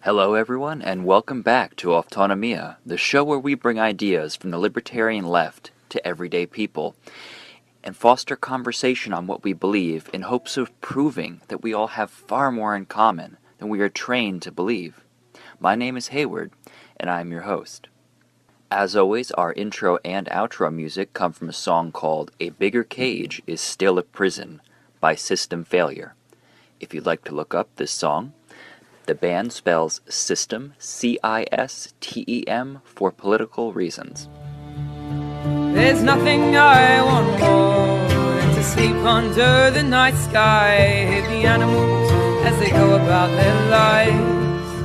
Hello everyone, and welcome back to Autonomia, the show where we bring ideas from the libertarian left to everyday people, and foster conversation on what we believe in hopes of proving that we all have far more in common than we are trained to believe. My name is Hayward, and I am your host. As always, our intro and outro music come from a song called A Bigger Cage is Still a Prison by System Failure. If you'd like to look up this song, the band spells System, C-I-S-T-E-M, for political reasons. There's nothing I want more than to sleep under the night sky, hear the animals as they go about their lives,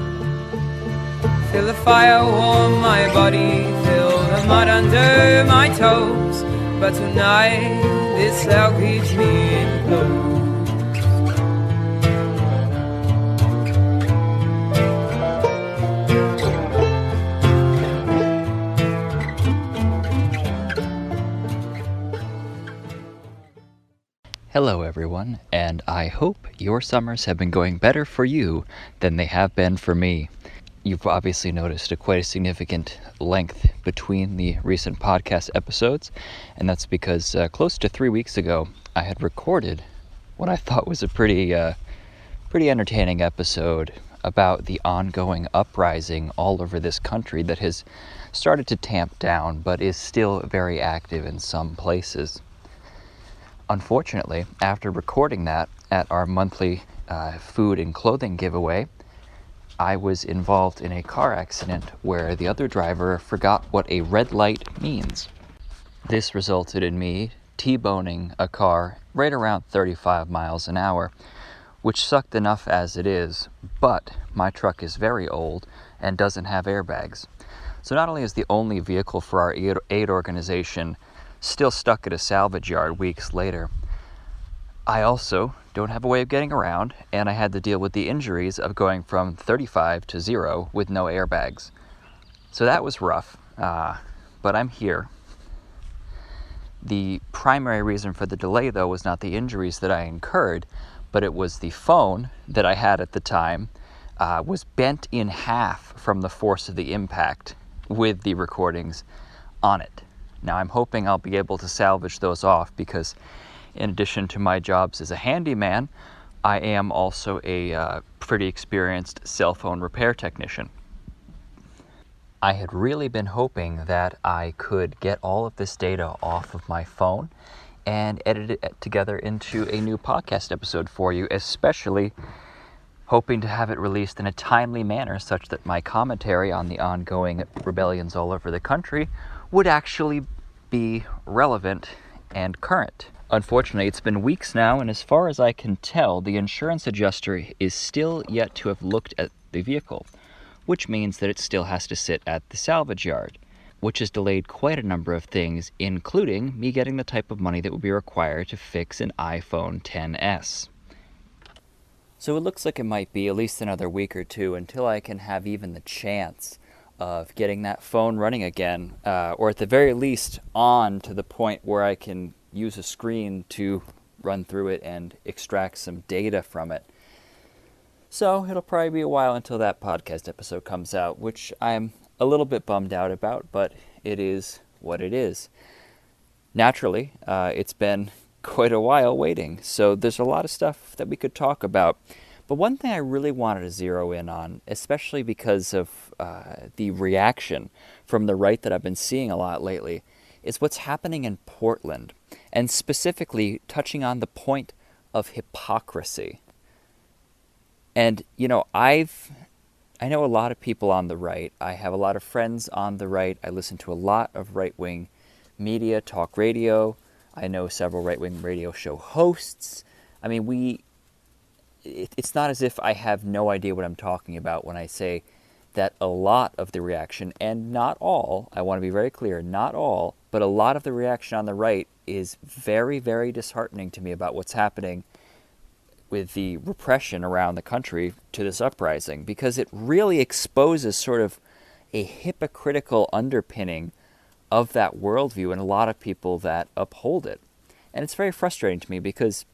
feel the fire warm my body, feel the mud under my toes, but tonight this cell keeps me enclosed. Hello everyone, and I hope your summers have been going better for you than they have been for me. You've obviously noticed quite a significant length between the recent podcast episodes, and that's because close to 3 weeks ago I had recorded what I thought was a pretty entertaining episode about the ongoing uprising all over this country that has started to tamp down but is still very active in some places. Unfortunately, after recording that at our monthly food and clothing giveaway, I was involved in a car accident where the other driver forgot what a red light means. This resulted in me T-boning a car right around 35 miles an hour, which sucked enough as it is, but my truck is very old and doesn't have airbags. So not only is the only vehicle for our aid organization still stuck at a salvage yard weeks later, I also don't have a way of getting around, and I had to deal with the injuries of going from 35 to 0 with no airbags. So that was rough, but I'm here. The primary reason for the delay, though, was not the injuries that I incurred, but it was the phone that I had at the time was bent in half from the force of the impact with the recordings on it. Now, I'm hoping I'll be able to salvage those off because in addition to my jobs as a handyman, I am also a pretty experienced cell phone repair technician. I had really been hoping that I could get all of this data off of my phone and edit it together into a new podcast episode for you, especially hoping to have it released in a timely manner such that my commentary on the ongoing rebellions all over the country would actually be relevant and current. Unfortunately, it's been weeks now, and as far as I can tell, the insurance adjuster is still yet to have looked at the vehicle, which means that it still has to sit at the salvage yard, which has delayed quite a number of things, including me getting the type of money that would be required to fix an iPhone XS. So it looks like it might be at least another week or two until I can have even the chance of getting that phone running again, or at the very least on to the point where I can use a screen to run through it and extract some data from it. So it'll probably be a while until that podcast episode comes out, which I'm a little bit bummed out about, but it is what it is. Naturally, it's been quite a while waiting, so there's a lot of stuff that we could talk about. But one thing I really wanted to zero in on, especially because of the reaction from the right that I've been seeing a lot lately, is what's happening in Portland, and specifically touching on the point of hypocrisy. And, you know, I know a lot of people on the right. I have a lot of friends on the right. I listen to a lot of right-wing media, talk radio. I know several right-wing radio show hosts. I mean, it's not as if I have no idea what I'm talking about when I say that a lot of the reaction, and not all, I want to be very clear, not all, but a lot of the reaction on the right is very, very disheartening to me about what's happening with the repression around the country to this uprising, because it really exposes sort of a hypocritical underpinning of that worldview in a lot of people that uphold it. And it's very frustrating to me because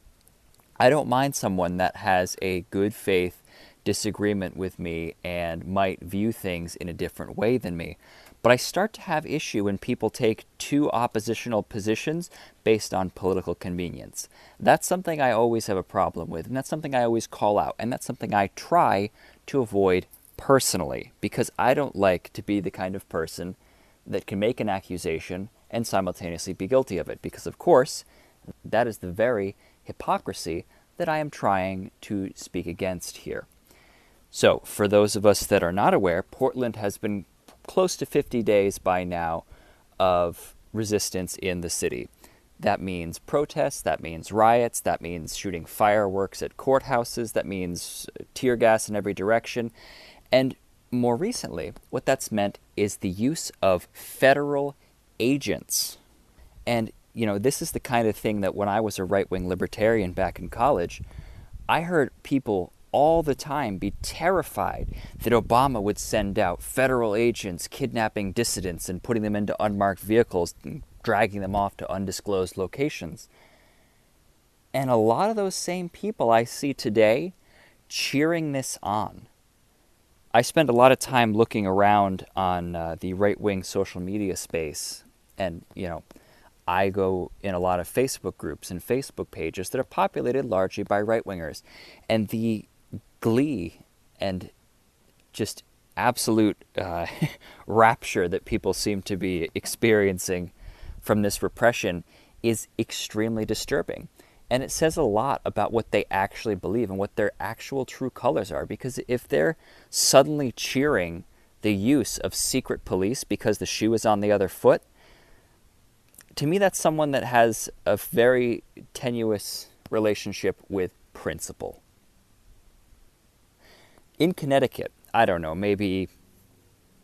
I don't mind someone that has a good faith disagreement with me and might view things in a different way than me. But I start to have issue when people take two oppositional positions based on political convenience. That's something I always have a problem with, and that's something I always call out, and that's something I try to avoid personally, because I don't like to be the kind of person that can make an accusation and simultaneously be guilty of it, because of course, that is the very hypocrisy that I am trying to speak against here. So, for those of us that are not aware, Portland has been close to 50 days by now of resistance in the city. That means protests, that means riots, that means shooting fireworks at courthouses, that means tear gas in every direction. And more recently, what that's meant is the use of federal agents. And, you know, this is the kind of thing that when I was a right-wing libertarian back in college, I heard people all the time be terrified that Obama would send out federal agents kidnapping dissidents and putting them into unmarked vehicles and dragging them off to undisclosed locations. And a lot of those same people I see today cheering this on. I spend a lot of time looking around on the right-wing social media space, and, you know, I go in a lot of Facebook groups and Facebook pages that are populated largely by right-wingers. And the glee and just absolute rapture that people seem to be experiencing from this repression is extremely disturbing. And it says a lot about what they actually believe and what their actual true colors are. Because if they're suddenly cheering the use of secret police because the shoe is on the other foot, to me that's someone that has a very tenuous relationship with principle. In Connecticut, I don't know, maybe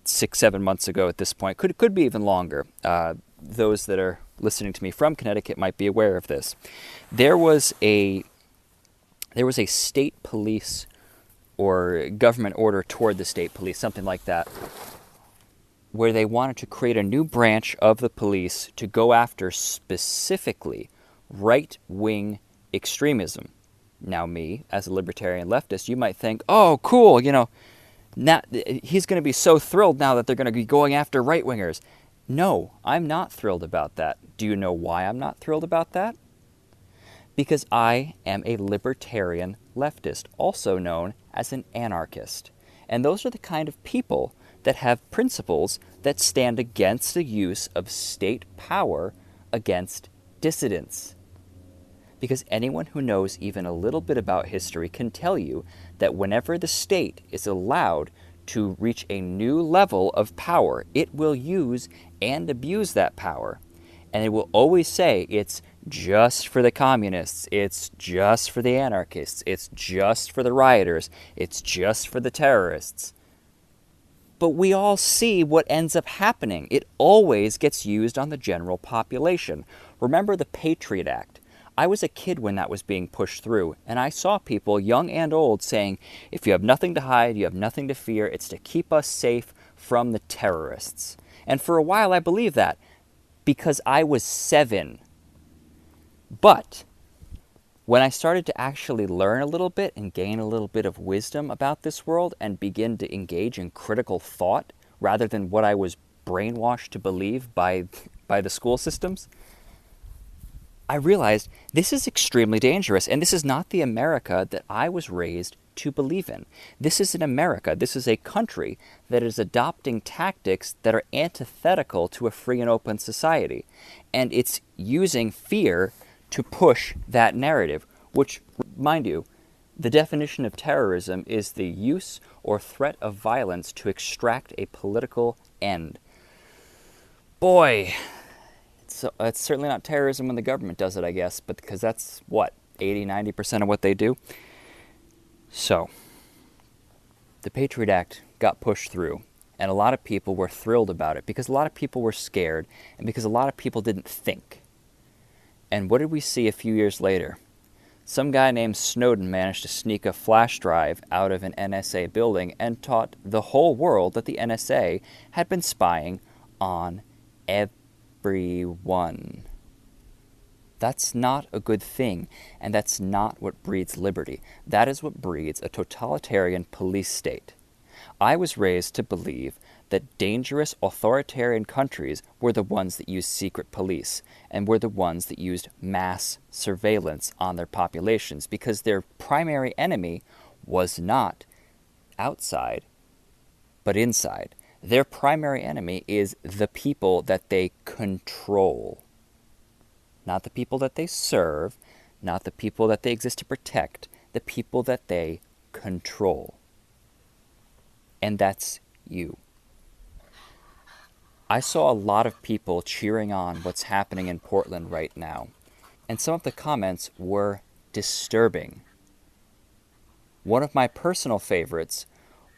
6-7 months ago at this point, could be even longer. Those that are listening to me from Connecticut might be aware of this. There was a state police or government order toward the state police, something like that, where they wanted to create a new branch of the police to go after specifically right-wing extremism. Now me, as a libertarian leftist, you might think, oh, cool, you know, now, he's going to be so thrilled now that they're going to be going after right-wingers. No, I'm not thrilled about that. Do you know why I'm not thrilled about that? Because I am a libertarian leftist, also known as an anarchist. And those are the kind of people that have principles that stand against the use of state power against dissidents. Because anyone who knows even a little bit about history can tell you that whenever the state is allowed to reach a new level of power, it will use and abuse that power. And it will always say it's just for the communists, it's just for the anarchists, it's just for the rioters, it's just for the terrorists. But we all see what ends up happening. It always gets used on the general population. Remember the Patriot Act. I was a kid when that was being pushed through, and I saw people, young and old, saying, if you have nothing to hide, you have nothing to fear, it's to keep us safe from the terrorists. And for a while I believed that, because I was 7. But when I started to actually learn a little bit and gain a little bit of wisdom about this world and begin to engage in critical thought rather than what I was brainwashed to believe by the school systems, I realized this is extremely dangerous, and this is not the America that I was raised to believe in. This is an America, this is a country that is adopting tactics that are antithetical to a free and open society. And it's using fear to push that narrative, which, mind you, the definition of terrorism is the use or threat of violence to extract a political end. Boy, it's certainly not terrorism when the government does it, I guess, but because that's, 80-90% of what they do? So, the Patriot Act got pushed through, and a lot of people were thrilled about it because a lot of people were scared and because a lot of people didn't think. And what did we see a few years later? Some guy named Snowden managed to sneak a flash drive out of an NSA building and taught the whole world that the NSA had been spying on everyone. That's not a good thing, and that's not what breeds liberty. That is what breeds a totalitarian police state. I was raised to believe that dangerous authoritarian countries were the ones that used secret police and were the ones that used mass surveillance on their populations, because their primary enemy was not outside, but inside. Their primary enemy is the people that they control. Not the people that they serve, not the people that they exist to protect, the people that they control. And that's you. I saw a lot of people cheering on what's happening in Portland right now, and some of the comments were disturbing. One of my personal favorites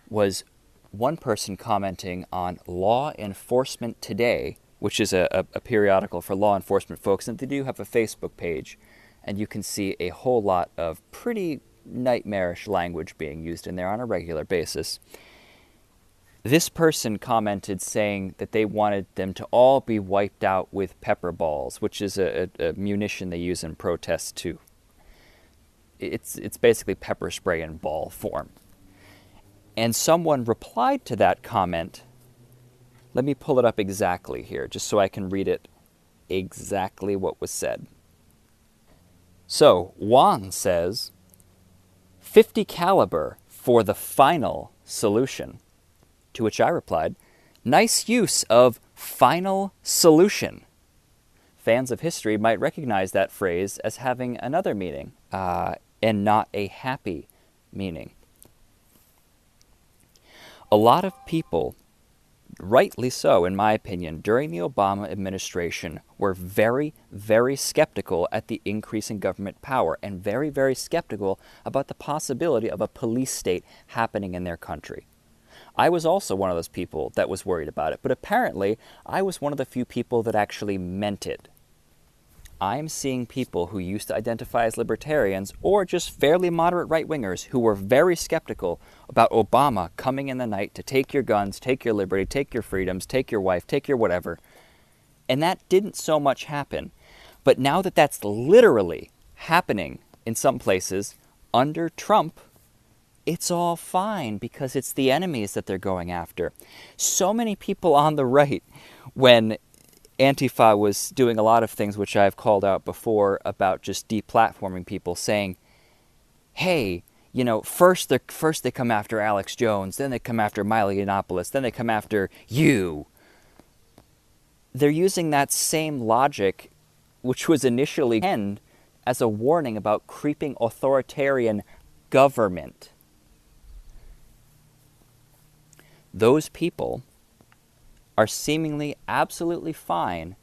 was one person commenting on Law Enforcement Today, which is a periodical for law enforcement folks, and they do have a Facebook page, and you can see a whole lot of pretty nightmarish language being used in there on a regular basis. This person commented saying that they wanted them to all be wiped out with pepper balls, which is a munition they use in protests too. It's basically pepper spray in ball form. And someone replied to that comment. Let me pull it up exactly here, just so I can read it exactly what was said. So, Juan says, 50 caliber for the final solution. To which I replied, nice use of final solution. Fans of history might recognize that phrase as having another meaning, and not a happy meaning. A lot of people, rightly so in my opinion, during the Obama administration were very, very skeptical at the increase in government power and very, very skeptical about the possibility of a police state happening in their country. I was also one of those people that was worried about it, but apparently I was one of the few people that actually meant it. I'm seeing people who used to identify as libertarians or just fairly moderate right-wingers who were very skeptical about Obama coming in the night to take your guns, take your liberty, take your freedoms, take your wife, take your whatever. And that didn't so much happen. But now that that's literally happening in some places under Trump, it's all fine because it's the enemies that they're going after. So many people on the right, when Antifa was doing a lot of things which I've called out before about just deplatforming people, saying, hey, you know, first they come after Alex Jones, then they come after Milo Yiannopoulos, then they come after you. They're using that same logic, which was initially intended as a warning about creeping authoritarian government. Those people are seemingly absolutely fine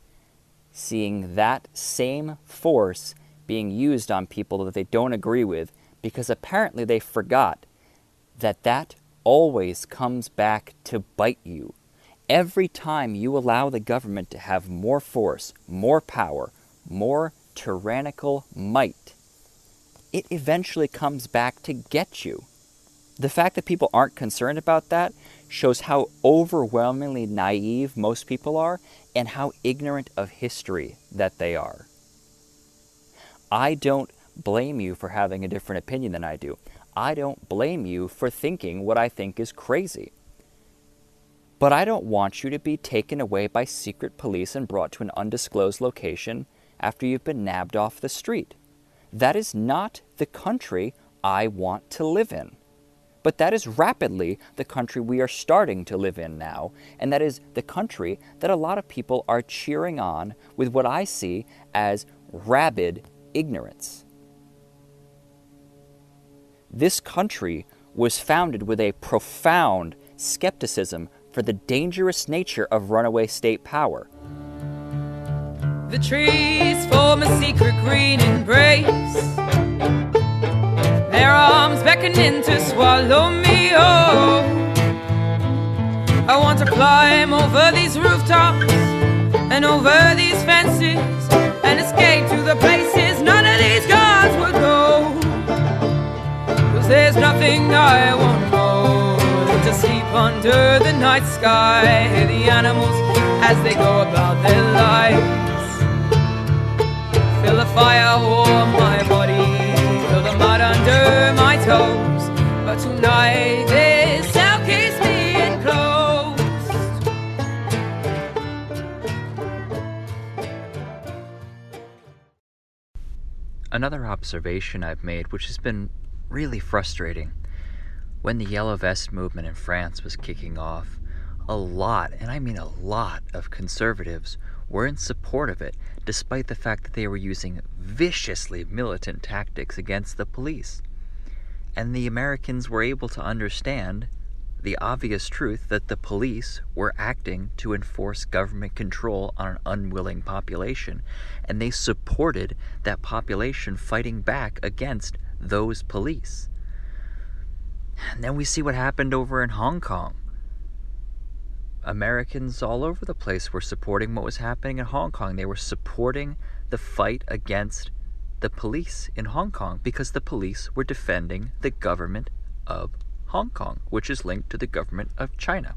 seeing that same force being used on people that they don't agree with, because apparently they forgot that that always comes back to bite you. Every time you allow the government to have more force, more power, more tyrannical might, it eventually comes back to get you. The fact that people aren't concerned about that shows how overwhelmingly naive most people are and how ignorant of history that they are. I don't blame you for having a different opinion than I do. I don't blame you for thinking what I think is crazy. But I don't want you to be taken away by secret police and brought to an undisclosed location after you've been nabbed off the street. That is not the country I want to live in. But that is rapidly the country we are starting to live in now, and that is the country that a lot of people are cheering on with what I see as rabid ignorance. This country was founded with a profound skepticism for the dangerous nature of runaway state power. The trees form a secret green embrace, their arms beckoning to swallow me whole. I want to climb over these rooftops and over these fences and escape to the places none of these guards would go. 'Cause there's nothing I want more than to sleep under the night sky, hear the animals as they go about their lives, feel the Another observation I've made, which has been really frustrating, when the Yellow Vest movement in France was kicking off, a lot, and I mean a lot, of conservatives were in support of it, despite the fact that they were using viciously militant tactics against the police. And the Americans were able to understand the obvious truth that the police were acting to enforce government control on an unwilling population, and they supported that population fighting back against those police. And then we see what happened over in Hong Kong. Americans all over the place were supporting what was happening in Hong Kong. They were supporting the fight against the police in Hong Kong because the police were defending the government of Hong Kong, which is linked to the government of China.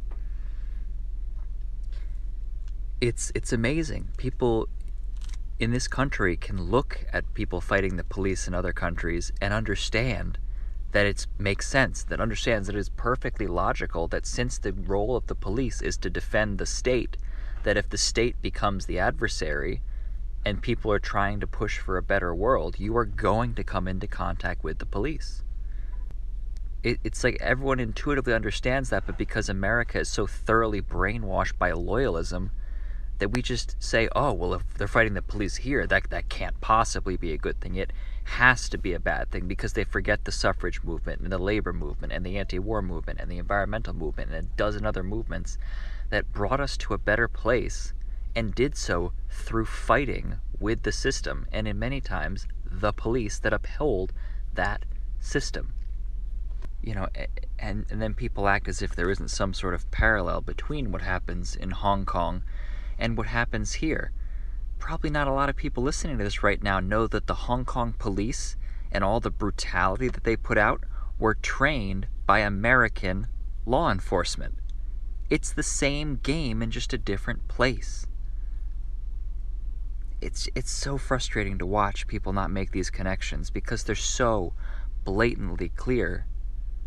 It's amazing. People in this country can look at people fighting the police in other countries and understand that it makes sense, that understands that it is perfectly logical that since the role of the police is to defend the state, that if the state becomes the adversary and people are trying to push for a better world, you are going to come into contact with the police. It's like everyone intuitively understands that, but because America is so thoroughly brainwashed by loyalism, that we just say, oh, well, if they're fighting the police here, that can't possibly be a good thing. It has to be a bad thing, because they forget the suffrage movement and the labor movement and the anti-war movement and the environmental movement and a dozen other movements that brought us to a better place, and did so through fighting with the system, and in many times the police that uphold that system. You know, and then people act as if there isn't some sort of parallel between what happens in Hong Kong and what happens here. Probably not a lot of people listening to this right now know that the Hong Kong police and all the brutality that they put out were trained by American law enforcement. It's the same game in just a different place. It's so frustrating to watch people not make these connections because they're so blatantly clear,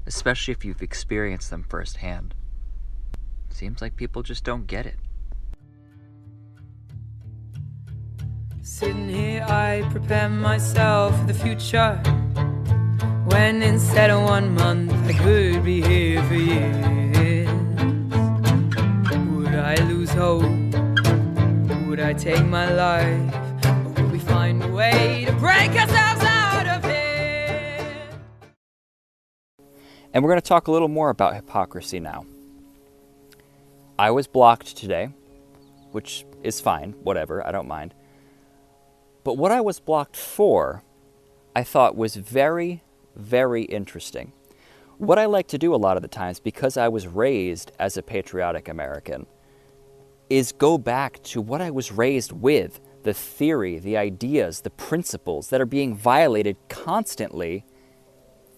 especially if you've experienced them firsthand. Seems like people just don't get it. Sitting here, I prepare myself for the future, when instead of 1 month, I could be here for years. Would I lose hope? Would I take my life? Or would we find a way to break ourselves out of here? And we're going to talk a little more about hypocrisy now. I was blocked today, which is fine, whatever, I don't mind. But what I was blocked for, I thought was very, very interesting. What I like to do a lot of the times, because I was raised as a patriotic American, is go back to what I was raised with, the theory, the ideas, the principles that are being violated constantly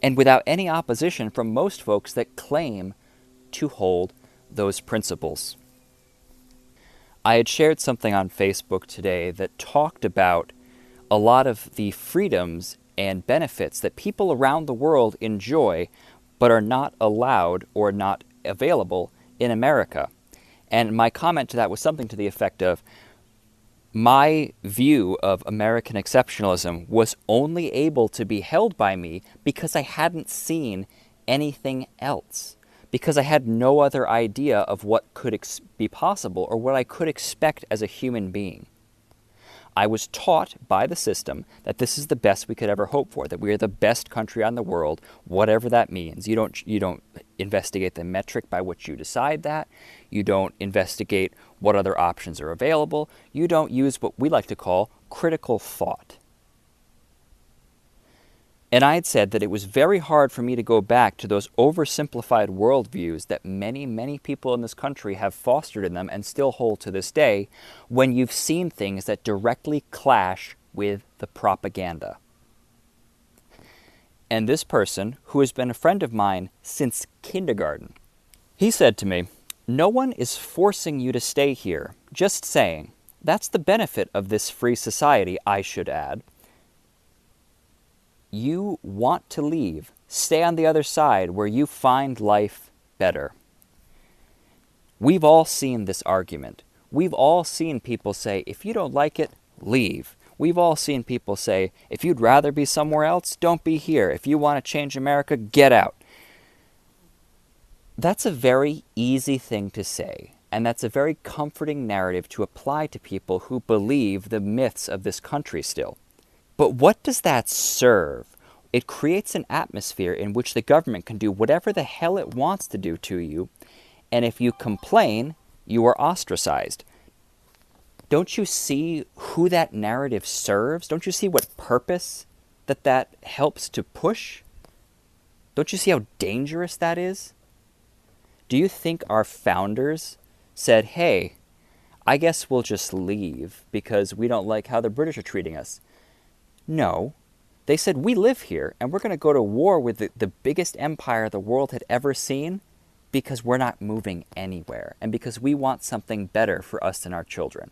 and without any opposition from most folks that claim to hold those principles. I had shared something on Facebook today that talked about a lot of the freedoms and benefits that people around the world enjoy but are not allowed or not available in America. And my comment to that was something to the effect of, my view of American exceptionalism was only able to be held by me because I hadn't seen anything else, because I had no other idea of what could be possible or what I could expect as a human being. I was taught by the system that this is the best we could ever hope for, that we are the best country on the world, whatever that means. You don't investigate the metric by which you decide that. You don't investigate what other options are available. You don't use what we like to call critical thought. And I had said that it was very hard for me to go back to those oversimplified worldviews that many, many people in this country have fostered in them and still hold to this day, when you've seen things that directly clash with the propaganda. And this person, who has been a friend of mine since kindergarten, he said to me, "No one is forcing you to stay here, just saying. That's the benefit of this free society, I should add. You want to leave, stay on the other side where you find life better." We've all seen this argument. We've all seen people say, if you don't like it, leave. We've all seen people say, if you'd rather be somewhere else, don't be here. If you want to change America, get out. That's a very easy thing to say, and that's a very comforting narrative to apply to people who believe the myths of this country still. But what does that serve? It creates an atmosphere in which the government can do whatever the hell it wants to do to you, and if you complain, you are ostracized. Don't you see who that narrative serves? Don't you see what purpose that helps to push? Don't you see how dangerous that is? Do you think our founders said, hey, I guess we'll just leave because we don't like how the British are treating us? No. They said, we live here and we're going to go to war with the biggest empire the world had ever seen because we're not moving anywhere and because we want something better for us and our children.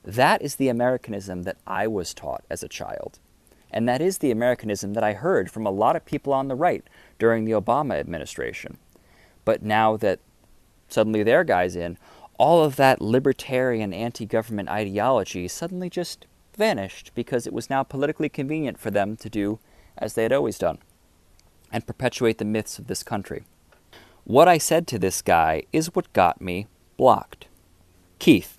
That is the Americanism that I was taught as a child. And that is the Americanism that I heard from a lot of people on the right during the Obama administration. But now that suddenly their guy's in, all of that libertarian anti-government ideology suddenly just vanished because it was now politically convenient for them to do as they had always done and perpetuate the myths of this country. What I said to this guy is what got me blocked. Keith,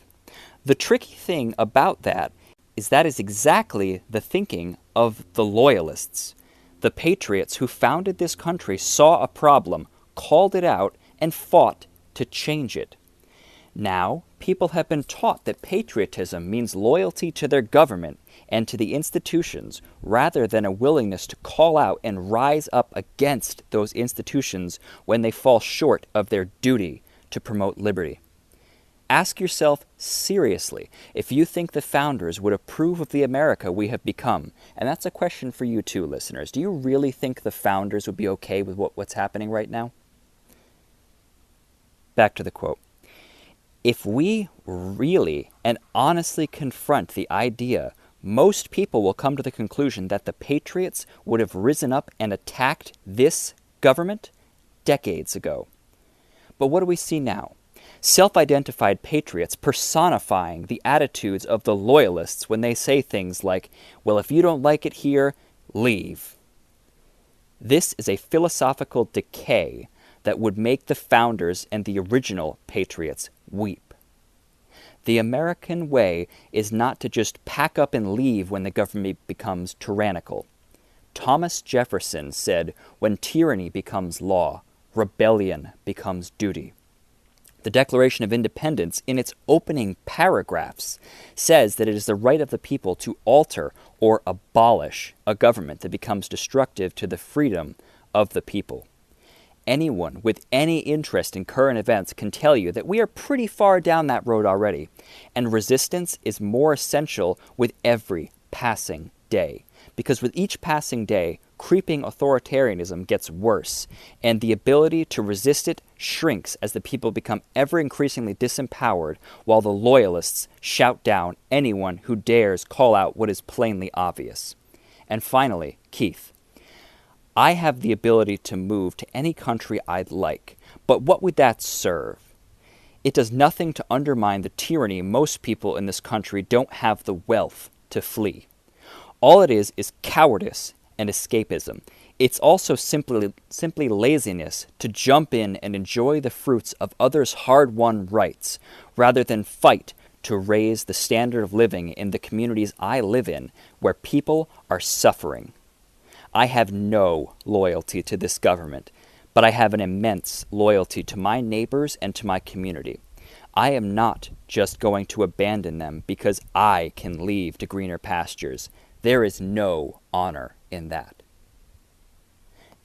the tricky thing about that is exactly the thinking of the loyalists. The patriots who founded this country saw a problem, called it out, and fought to change it. Now, people have been taught that patriotism means loyalty to their government and to the institutions rather than a willingness to call out and rise up against those institutions when they fall short of their duty to promote liberty. Ask yourself seriously if you think the founders would approve of the America we have become. And that's a question for you too, listeners. Do you really think the founders would be okay with what's happening right now? Back to the quote. If we really and honestly confront the idea, most people will come to the conclusion that the patriots would have risen up and attacked this government decades ago. But what do we see now? Self-identified patriots personifying the attitudes of the loyalists when they say things like, well, if you don't like it here, leave. This is a philosophical decay that would make the founders and the original patriots weep. The American way is not to just pack up and leave when the government becomes tyrannical. Thomas Jefferson said, when tyranny becomes law, rebellion becomes duty. The Declaration of Independence, in its opening paragraphs, says that it is the right of the people to alter or abolish a government that becomes destructive to the freedom of the people. Anyone with any interest in current events can tell you that we are pretty far down that road already, and resistance is more essential with every passing day. Because with each passing day, creeping authoritarianism gets worse, and the ability to resist it shrinks as the people become ever increasingly disempowered, while the loyalists shout down anyone who dares call out what is plainly obvious. And finally, Keith, I have the ability to move to any country I'd like, but what would that serve? It does nothing to undermine the tyranny most people in this country don't have the wealth to flee. All it is cowardice and escapism. It's also simply laziness to jump in and enjoy the fruits of others' hard-won rights, rather than fight to raise the standard of living in the communities I live in, where people are suffering. I have no loyalty to this government, but I have an immense loyalty to my neighbors and to my community. I am not just going to abandon them because I can leave to greener pastures. There is no honor in that.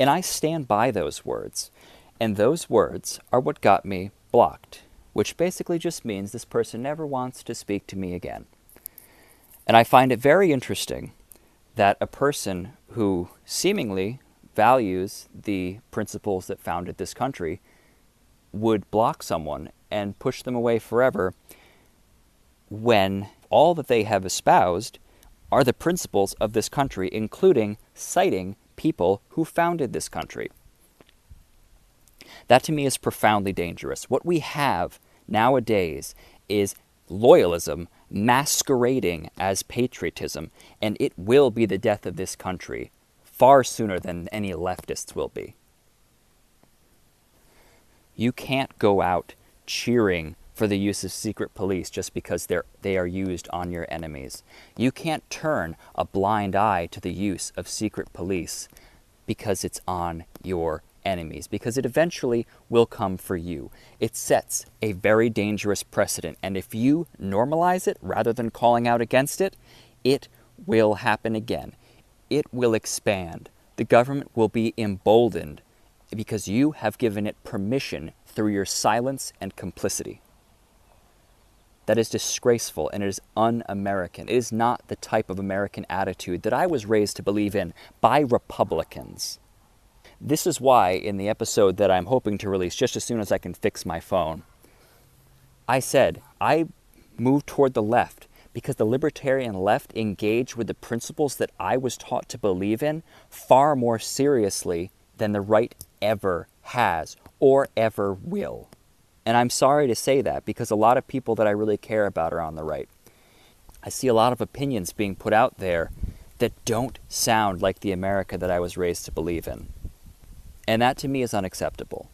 And I stand by those words, and those words are what got me blocked, which basically just means this person never wants to speak to me again. And I find it very interesting that a person who seemingly values the principles that founded this country would block someone and push them away forever when all that they have espoused are the principles of this country, including citing people who founded this country. That to me is profoundly dangerous. What we have nowadays is loyalism masquerading as patriotism, and it will be the death of this country far sooner than any leftists will be. You can't go out cheering for the use of secret police just because they are used on your enemies. You can't turn a blind eye to the use of secret police because it's on your enemies, because it eventually will come for you. It sets a very dangerous precedent, and if you normalize it rather than calling out against it, it will happen again. It will expand. The government will be emboldened because you have given it permission through your silence and complicity. That is disgraceful, and it is un-American. It is not the type of American attitude that I was raised to believe in by Republicans. This is why, in the episode that I'm hoping to release just as soon as I can fix my phone, I said I moved toward the left because the libertarian left engaged with the principles that I was taught to believe in far more seriously than the right ever has or ever will. And I'm sorry to say that because a lot of people that I really care about are on the right. I see a lot of opinions being put out there that don't sound like the America that I was raised to believe in. And that to me is unacceptable.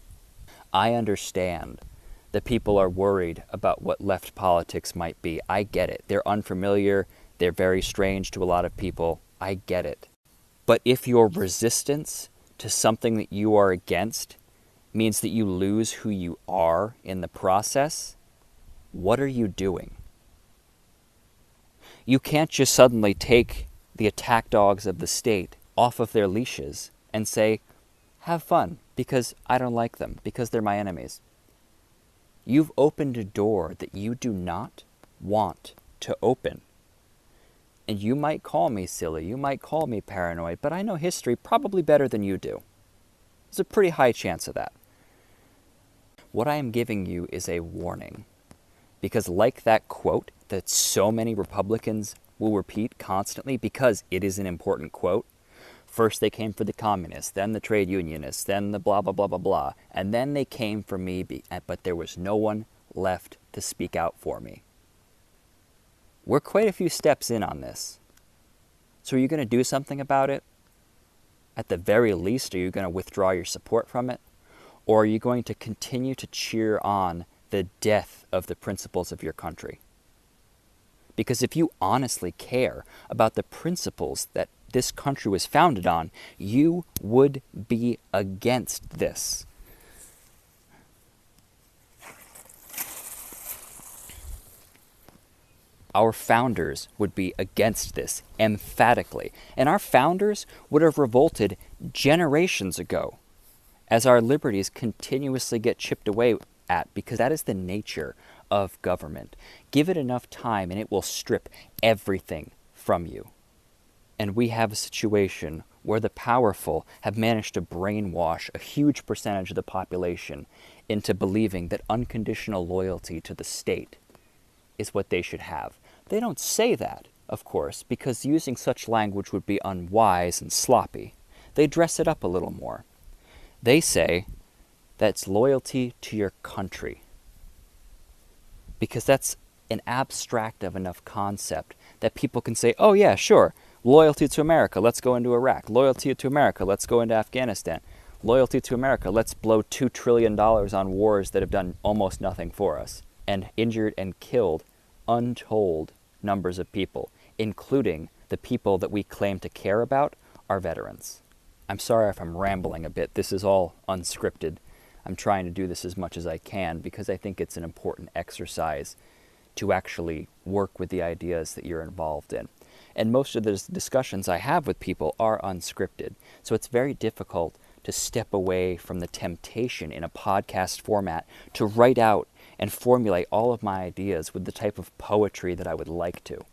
I understand that people are worried about what left politics might be. I get it. They're unfamiliar. They're very strange to a lot of people. I get it. But if your resistance to something that you are against means that you lose who you are in the process, what are you doing? You can't just suddenly take the attack dogs of the state off of their leashes and say, have fun, because I don't like them, because they're my enemies. You've opened a door that you do not want to open. And you might call me silly, you might call me paranoid, but I know history probably better than you do. There's a pretty high chance of that. What I am giving you is a warning. Because like that quote that so many Republicans will repeat constantly because it is an important quote, first they came for the communists, then the trade unionists, then the blah, blah, blah, blah, blah, and then they came for me, but there was no one left to speak out for me. We're quite a few steps in on this. So are you going to do something about it? At the very least, are you going to withdraw your support from it? Or are you going to continue to cheer on the death of the principles of your country? Because if you honestly care about the principles that this country was founded on, you would be against this. Our founders would be against this emphatically. And our founders would have revolted generations ago as our liberties continuously get chipped away at, because that is the nature of government. Give it enough time and it will strip everything from you. And we have a situation where the powerful have managed to brainwash a huge percentage of the population into believing that unconditional loyalty to the state is what they should have. They don't say that, of course, because using such language would be unwise and sloppy. They dress it up a little more. They say that's loyalty to your country, because that's an abstract of enough concept that people can say, oh yeah, sure, loyalty to America, let's go into Iraq. Loyalty to America, let's go into Afghanistan. Loyalty to America, let's blow $2 trillion on wars that have done almost nothing for us and injured and killed untold numbers of people, including the people that we claim to care about, our veterans. I'm sorry if I'm rambling a bit. This is all unscripted. I'm trying to do this as much as I can because I think it's an important exercise to actually work with the ideas that you're involved in. And most of the discussions I have with people are unscripted. So it's very difficult to step away from the temptation in a podcast format to write out and formulate all of my ideas with the type of poetry that I would like to.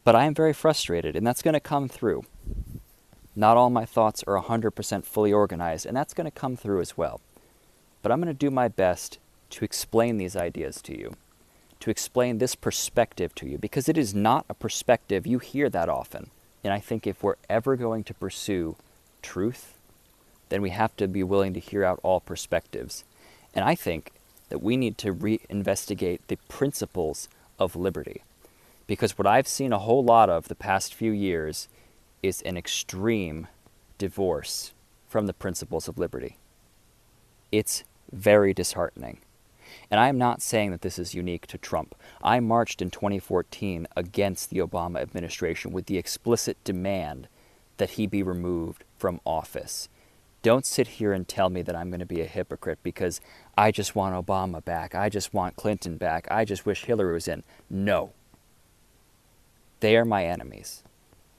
But I am very frustrated, and that's going to come through. Not all my thoughts are 100% fully organized, and that's going to come through as well. But I'm going to do my best to explain these ideas to you, to explain this perspective to you, because it is not a perspective you hear that often. And I think if we're ever going to pursue truth, then we have to be willing to hear out all perspectives. And I think that we need to reinvestigate the principles of liberty. Because what I've seen a whole lot of the past few years is an extreme divorce from the principles of liberty. It's very disheartening. And I'm not saying that this is unique to Trump. I marched in 2014 against the Obama administration with the explicit demand that he be removed from office. Don't sit here and tell me that I'm going to be a hypocrite because I just want Obama back, I just want Clinton back, I just wish Hillary was in. No. They are my enemies.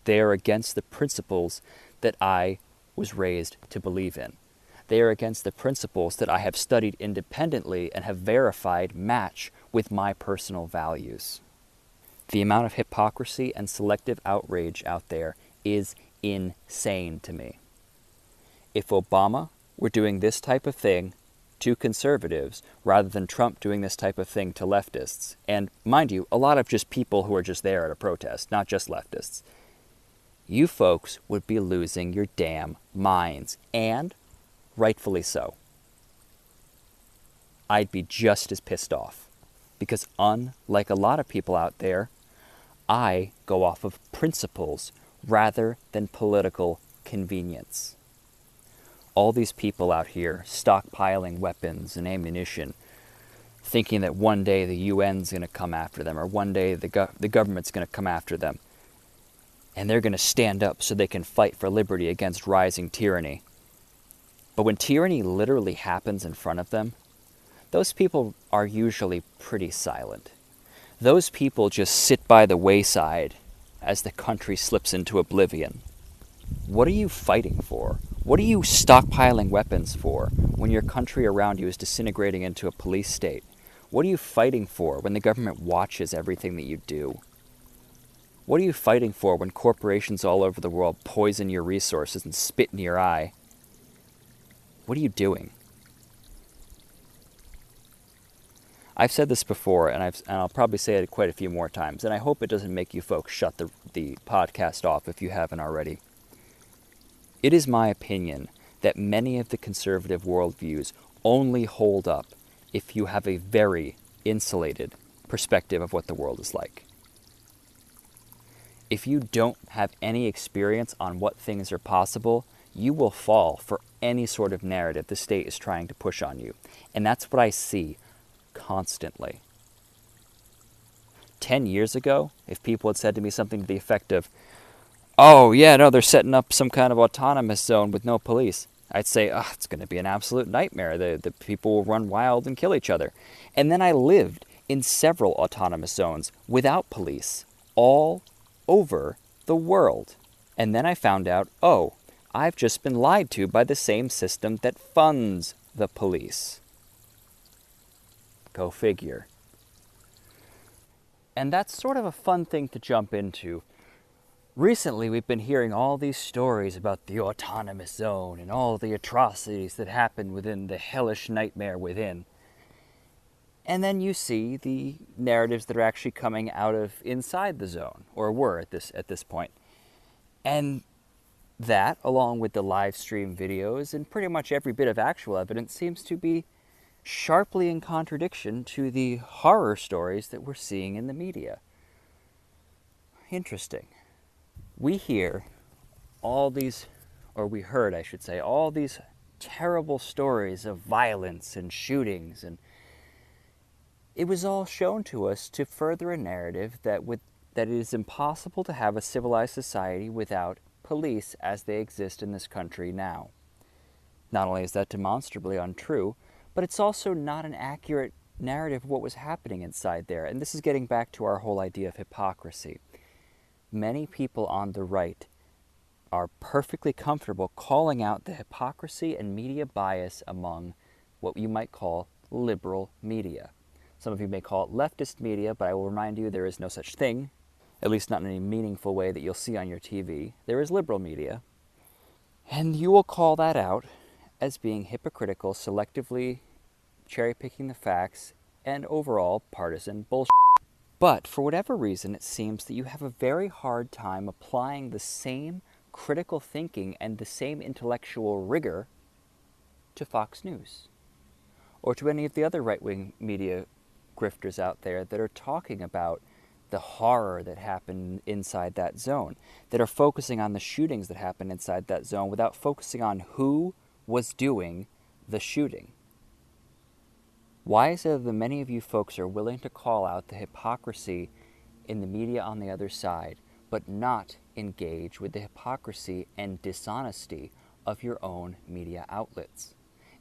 They are against the principles that I was raised to believe in. They are against the principles that I have studied independently and have verified match with my personal values. The amount of hypocrisy and selective outrage out there is insane to me. If Obama were doing this type of thing to conservatives rather than Trump doing this type of thing to leftists, and mind you, a lot of just people who are just there at a protest, not just leftists, you folks would be losing your damn minds, and rightfully so. I'd be just as pissed off, because unlike a lot of people out there, I go off of principles rather than political convenience. All these people out here stockpiling weapons and ammunition, thinking that one day the UN's going to come after them, or one day the government's going to come after them, and they're going to stand up so they can fight for liberty against rising tyranny. But when tyranny literally happens in front of them, those people are usually pretty silent. Those people just sit by the wayside as the country slips into oblivion. What are you fighting for? What are you stockpiling weapons for when your country around you is disintegrating into a police state? What are you fighting for when the government watches everything that you do? What are you fighting for when corporations all over the world poison your resources and spit in your eye? What are you doing? I've said this before, and I'll probably say it quite a few more times, and I hope it doesn't make you folks shut the podcast off if you haven't already. It is my opinion that many of the conservative worldviews only hold up if you have a very insulated perspective of what the world is like. If you don't have any experience on what things are possible, you will fall for any sort of narrative the state is trying to push on you. And that's what I see constantly. 10 years ago, if people had said to me something to the effect of, oh, yeah, no, they're setting up some kind of autonomous zone with no police, I'd say, oh, it's going to be an absolute nightmare. The people will run wild and kill each other. And then I lived in several autonomous zones without police, all over the world. And then I found out, oh, I've just been lied to by the same system that funds the police. Go figure. And that's sort of a fun thing to jump into. Recently, we've been hearing all these stories about the autonomous zone and all the atrocities that happen within the hellish nightmare within. And then you see the narratives that are actually coming out of inside the zone, or were at this point. And that, along with the live stream videos and pretty much every bit of actual evidence, seems to be sharply in contradiction to the horror stories that we're seeing in the media. Interesting. We hear all these, or we heard, I should say, all these terrible stories of violence and shootings, and it was all shown to us to further a narrative that it is impossible to have a civilized society without police as they exist in this country now. Not only is that demonstrably untrue, but it's also not an accurate narrative of what was happening inside there. And this is getting back to our whole idea of hypocrisy. Many people on the right are perfectly comfortable calling out the hypocrisy and media bias among what you might call liberal media. Some of you may call it leftist media, but I will remind you there is no such thing, at least not in any meaningful way that you'll see on your TV. There is liberal media, and you will call that out as being hypocritical, selectively cherry-picking the facts, and overall partisan bullshit. But for whatever reason, it seems that you have a very hard time applying the same critical thinking and the same intellectual rigor to Fox News, or to any of the other right-wing media grifters out there that are talking about the horror that happened inside that zone, that are focusing on the shootings that happened inside that zone without focusing on who was doing the shooting. Why is it that many of you folks are willing to call out the hypocrisy in the media on the other side, but not engage with the hypocrisy and dishonesty of your own media outlets?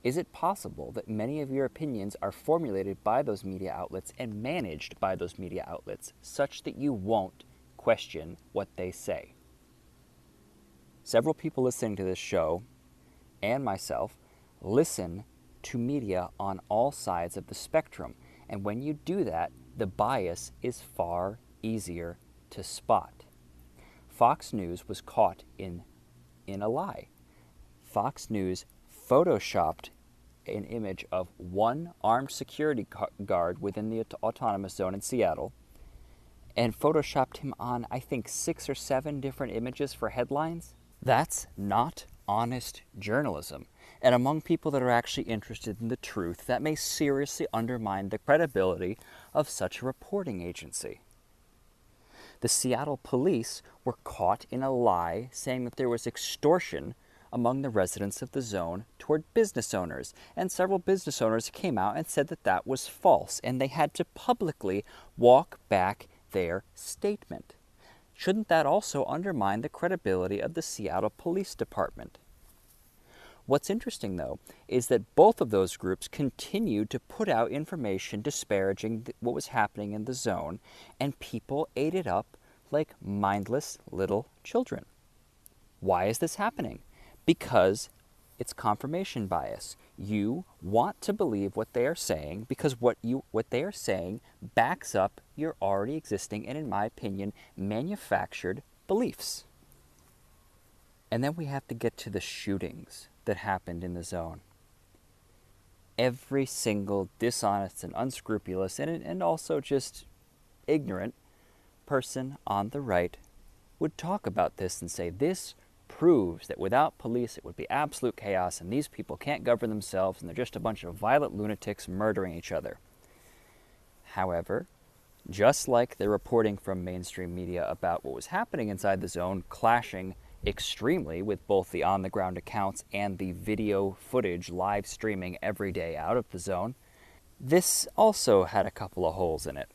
Is it possible that many of your opinions are formulated by those media outlets and managed by those media outlets such that you won't question what they say? Several people listening to this show, and myself, listen to media on all sides of the spectrum. And when you do that, the bias is far easier to spot. Fox News was caught in a lie. Fox News photoshopped an image of one armed security guard within the autonomous zone in Seattle and photoshopped him on, I think, 6 or 7 different images for headlines. That's not honest journalism. And among people that are actually interested in the truth, that may seriously undermine the credibility of such a reporting agency. The Seattle police were caught in a lie saying that there was extortion among the residents of the zone toward business owners. And several business owners came out and said that that was false, and they had to publicly walk back their statement. Shouldn't that also undermine the credibility of the Seattle Police Department? What's interesting, though, is that both of those groups continued to put out information disparaging what was happening in the zone, and people ate it up like mindless little children. Why is this happening? Because it's confirmation bias. You want to believe what they are saying because what they are saying backs up your already existing and, in my opinion, manufactured beliefs. And then we have to get to the shootings that happened in the zone. Every single dishonest and unscrupulous and also just ignorant person on the right would talk about this and say, this proves that without police it would be absolute chaos and these people can't govern themselves and they're just a bunch of violent lunatics murdering each other. However, just like the reporting from mainstream media about what was happening inside the zone clashing extremely with both the on-the-ground accounts and the video footage live streaming every day out of the zone, this also had a couple of holes in it.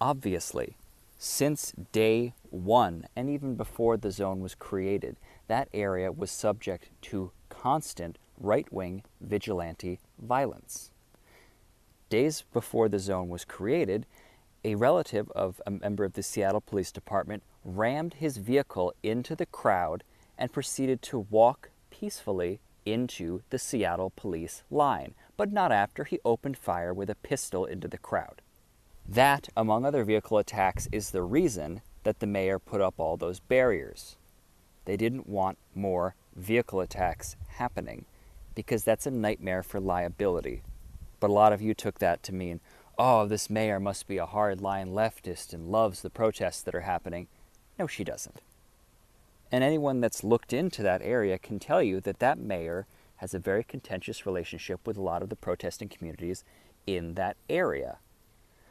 Obviously, since day one, and even before the zone was created, that area was subject to constant right-wing vigilante violence. Days before the zone was created, a relative of a member of the Seattle Police Department rammed his vehicle into the crowd and proceeded to walk peacefully into the Seattle police line, but not after he opened fire with a pistol into the crowd. That, among other vehicle attacks, is the reason that the mayor put up all those barriers. They didn't want more vehicle attacks happening because that's a nightmare for liability. But a lot of you took that to mean, oh, this mayor must be a hardline leftist and loves the protests that are happening. No, she doesn't. And anyone that's looked into that area can tell you that that mayor has a very contentious relationship with a lot of the protesting communities in that area.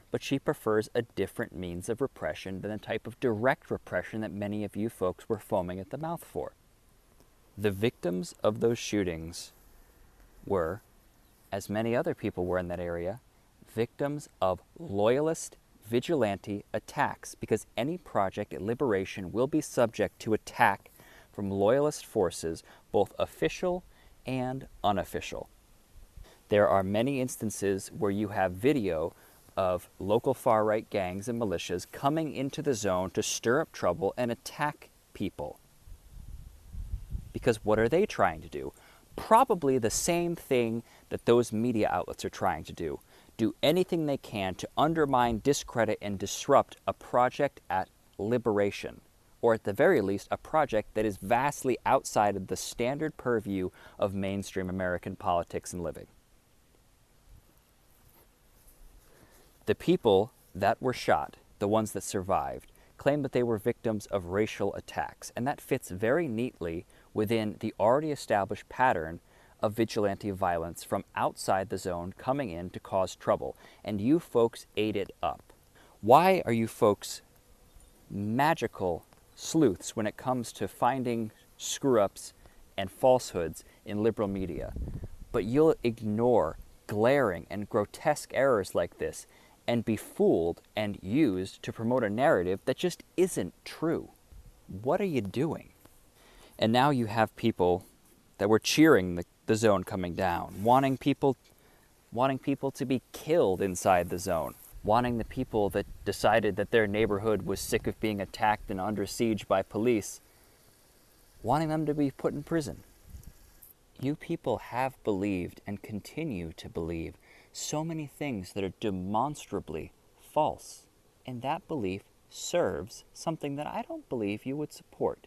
But she prefers a different means of repression than the type of direct repression that many of you folks were foaming at the mouth for. The victims of those shootings were, as many other people were in that area, victims of loyalist vigilante attacks, because any project at liberation will be subject to attack from loyalist forces, both official and unofficial. There are many instances where you have video of local far-right gangs and militias coming into the zone to stir up trouble and attack people. Because what are they trying to do? Probably the same thing that those media outlets are trying to do. Do anything they can to undermine, discredit, and disrupt a project at liberation, or at the very least, a project that is vastly outside of the standard purview of mainstream American politics and living. The people that were shot, the ones that survived, claim that they were victims of racial attacks, and that fits very neatly within the already established pattern of vigilante violence from outside the zone coming in to cause trouble, and you folks ate it up. Why are you folks magical sleuths when it comes to finding screw-ups and falsehoods in liberal media? But you'll ignore glaring and grotesque errors like this and be fooled and used to promote a narrative that just isn't true. What are you doing? And now you have people that were cheering the zone coming down, wanting people to be killed inside the zone, wanting the people that decided that their neighborhood was sick of being attacked and under siege by police, wanting them to be put in prison. You people have believed and continue to believe so many things that are demonstrably false, and that belief serves something that I don't believe you would support.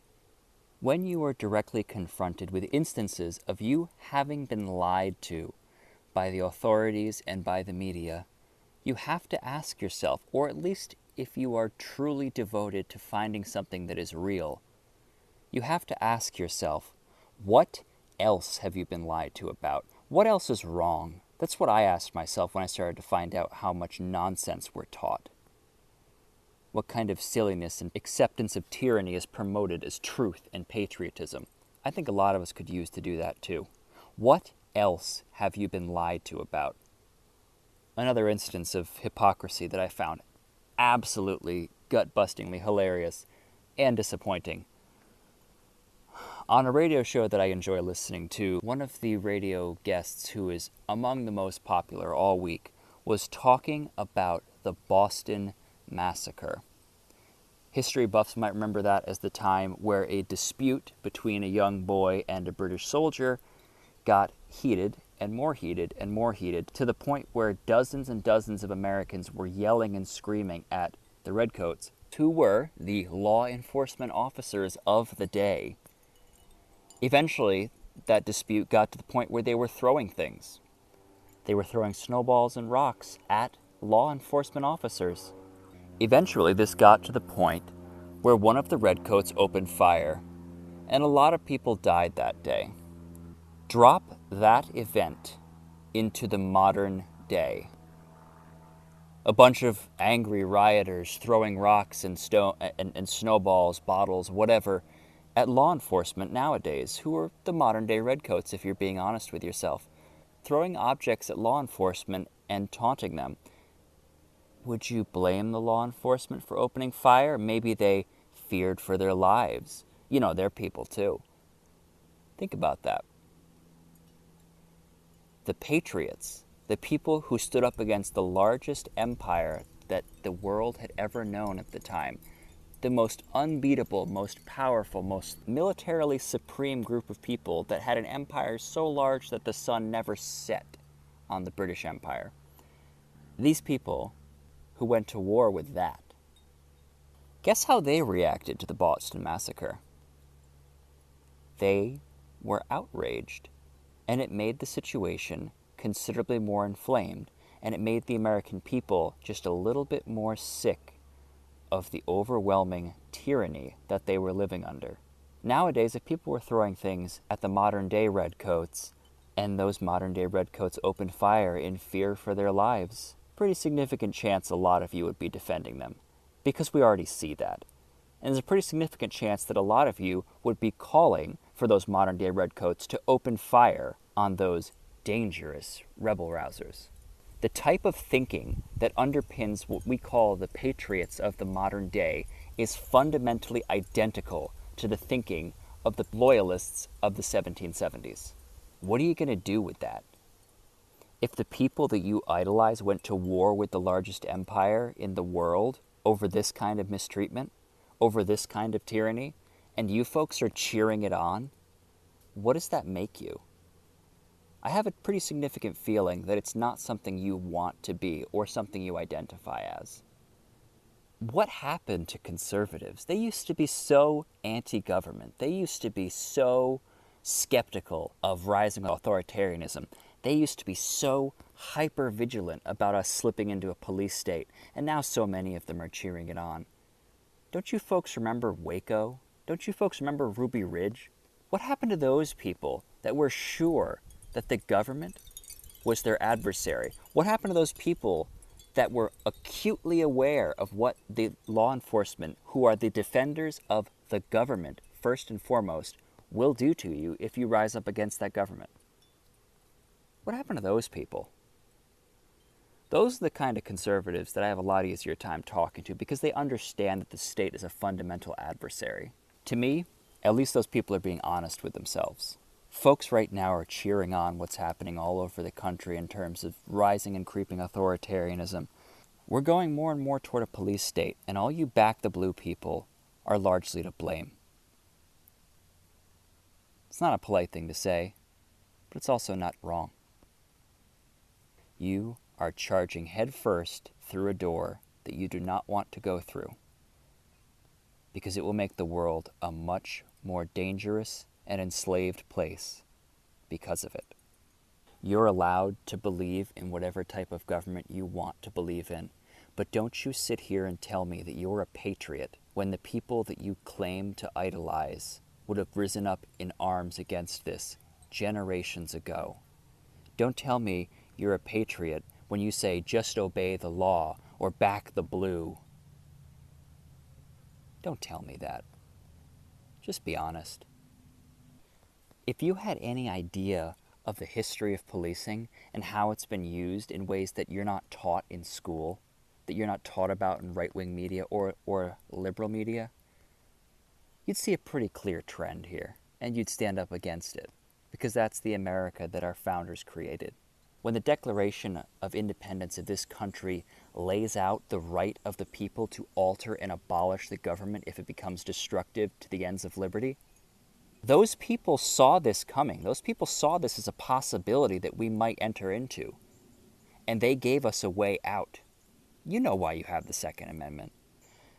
When you are directly confronted with instances of you having been lied to by the authorities and by the media, you have to ask yourself, or at least if you are truly devoted to finding something that is real, you have to ask yourself, what else have you been lied to about? What else is wrong? That's what I asked myself when I started to find out how much nonsense we're taught. What kind of silliness and acceptance of tyranny is promoted as truth and patriotism? I think a lot of us could use to do that too. What else have you been lied to about? Another instance of hypocrisy that I found absolutely gut-bustingly hilarious and disappointing. On a radio show that I enjoy listening to, one of the radio guests, who is among the most popular all week, was talking about the Boston Massacre. History buffs might remember that as the time where a dispute between a young boy and a British soldier got heated and more heated and more heated, to the point where dozens and dozens of Americans were yelling and screaming at the Redcoats, who were the law enforcement officers of the day. Eventually, that dispute got to the point where they were throwing things. They were throwing snowballs and rocks at law enforcement officers. Eventually, this got to the point where one of the Redcoats opened fire, and a lot of people died that day. Drop that event into the modern day. A bunch of angry rioters throwing rocks and snowballs, bottles, whatever, at law enforcement nowadays, who are the modern-day Redcoats, if you're being honest with yourself, throwing objects at law enforcement and taunting them. Would you blame the law enforcement for opening fire? Maybe they feared for their lives. You know, they're people too. Think about that. The patriots, the people who stood up against the largest empire that the world had ever known at the time, the most unbeatable, most powerful, most militarily supreme group of people that had an empire so large that the sun never set on the British Empire. These people who went to war with that, guess how they reacted to the Boston Massacre? They were outraged, and it made the situation considerably more inflamed, and it made the American people just a little bit more sick of the overwhelming tyranny that they were living under. Nowadays, if people were throwing things at the modern-day Redcoats, and those modern-day Redcoats opened fire in fear for their lives, pretty significant chance a lot of you would be defending them, because we already see that. And there's a pretty significant chance that a lot of you would be calling for those modern-day Redcoats to open fire on those dangerous rebel-rousers. The type of thinking that underpins what we call the patriots of the modern day is fundamentally identical to the thinking of the loyalists of the 1770s. What are you going to do with that? If the people that you idolize went to war with the largest empire in the world over this kind of mistreatment, over this kind of tyranny, and you folks are cheering it on, what does that make you? I have a pretty significant feeling that it's not something you want to be or something you identify as. What happened to conservatives? They used to be so anti-government. They used to be so skeptical of rising authoritarianism. They used to be so hyper-vigilant about us slipping into a police state, and now so many of them are cheering it on. Don't you folks remember Waco? Don't you folks remember Ruby Ridge? What happened to those people that were sure that the government was their adversary? What happened to those people that were acutely aware of what the law enforcement, who are the defenders of the government, first and foremost, will do to you if you rise up against that government. What happened to those people? Those are the kind of conservatives that I have a lot easier time talking to because they understand that the state is a fundamental adversary. To me, at least those people are being honest with themselves. Folks right now are cheering on what's happening all over the country in terms of rising and creeping authoritarianism. We're going more and more toward a police state, and all you back the blue people are largely to blame. It's not a polite thing to say, but it's also not wrong. You are charging headfirst through a door that you do not want to go through, because it will make the world a much more dangerous and enslaved place because of it. You're allowed to believe in whatever type of government you want to believe in, but don't you sit here and tell me that you're a patriot when the people that you claim to idolize would have risen up in arms against this generations ago. Don't tell me you're a patriot when you say just obey the law or back the blue. Don't tell me that. Just be honest. If you had any idea of the history of policing and how it's been used in ways that you're not taught in school, that you're not taught about in right-wing media or liberal media, you'd see a pretty clear trend here, and you'd stand up against it, because that's the America that our founders created. When the Declaration of Independence of this country lays out the right of the people to alter and abolish the government if it becomes destructive to the ends of liberty, those people saw this coming. Those people saw this as a possibility that we might enter into, and they gave us a way out. You know why you have the Second Amendment.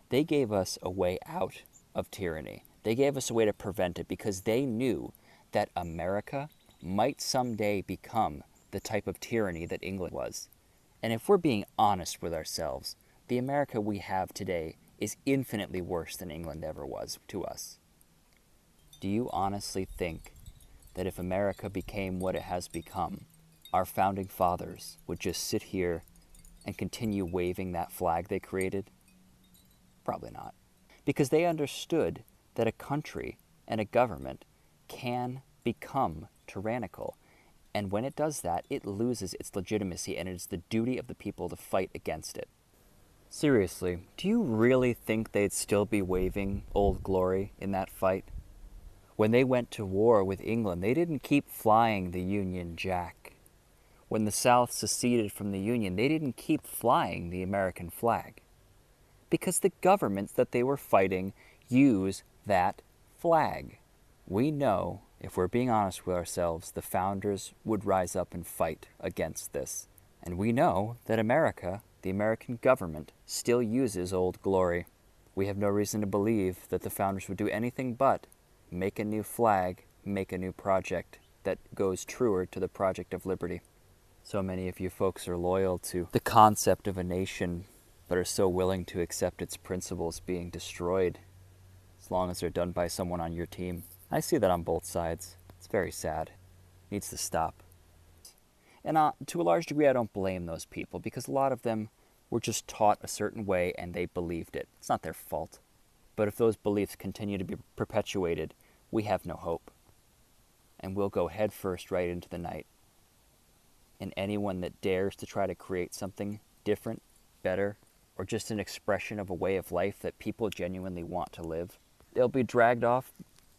They gave us a way out of tyranny. They gave us a way to prevent it because they knew that America might someday become the type of tyranny that England was. And if we're being honest with ourselves, the America we have today is infinitely worse than England ever was to us. Do you honestly think that if America became what it has become, our founding fathers would just sit here and continue waving that flag they created? Probably not. Because they understood that a country and a government can become tyrannical. And when it does that, it loses its legitimacy, and it is the duty of the people to fight against it. Seriously, do you really think they'd still be waving Old Glory in that fight? When they went to war with England, they didn't keep flying the Union Jack. When the South seceded from the Union, they didn't keep flying the American flag. Because the governments that they were fighting use that flag. We know, if we're being honest with ourselves, the founders would rise up and fight against this. And we know that America, the American government, still uses Old Glory. We have no reason to believe that the founders would do anything but make a new flag, make a new project that goes truer to the project of liberty. So many of you folks are loyal to the concept of a nation, but are so willing to accept its principles being destroyed as long as they're done by someone on your team. I see that on both sides. It's very sad. It needs to stop. And to a large degree, I don't blame those people, because a lot of them were just taught a certain way and they believed it. It's not their fault. But if those beliefs continue to be perpetuated, we have no hope. And we'll go headfirst right into the night. And anyone that dares to try to create something different, better, or just an expression of a way of life that people genuinely want to live, they'll be dragged off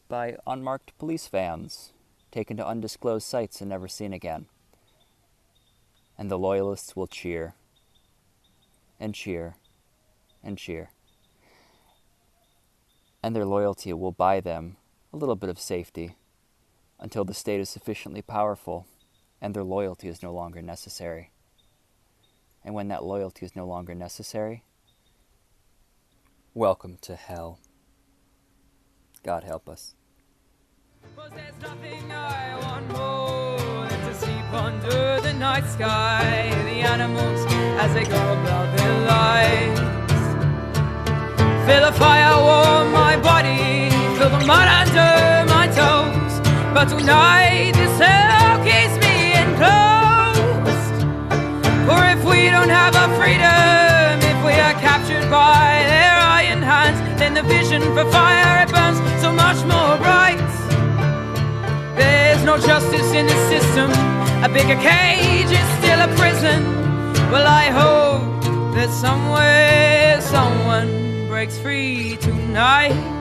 by unmarked police vans, taken to undisclosed sites and never seen again. And the loyalists will cheer, and cheer, and cheer. And their loyalty will buy them a little bit of safety until the state is sufficiently powerful and their loyalty is no longer necessary. And when that loyalty is no longer necessary, welcome to hell. God help us. 'Cause there's nothing I want more than to sleep under the night sky. The animals as they go about their lives. Feel the fire warm my body, feel the mud under my toes. But tonight this hell keeps me enclosed. For if we don't have our freedom, a vision for fire, it burns so much more bright. There's no justice in the system, a bigger cage is still a prison. Well, I hope that somewhere someone breaks free tonight.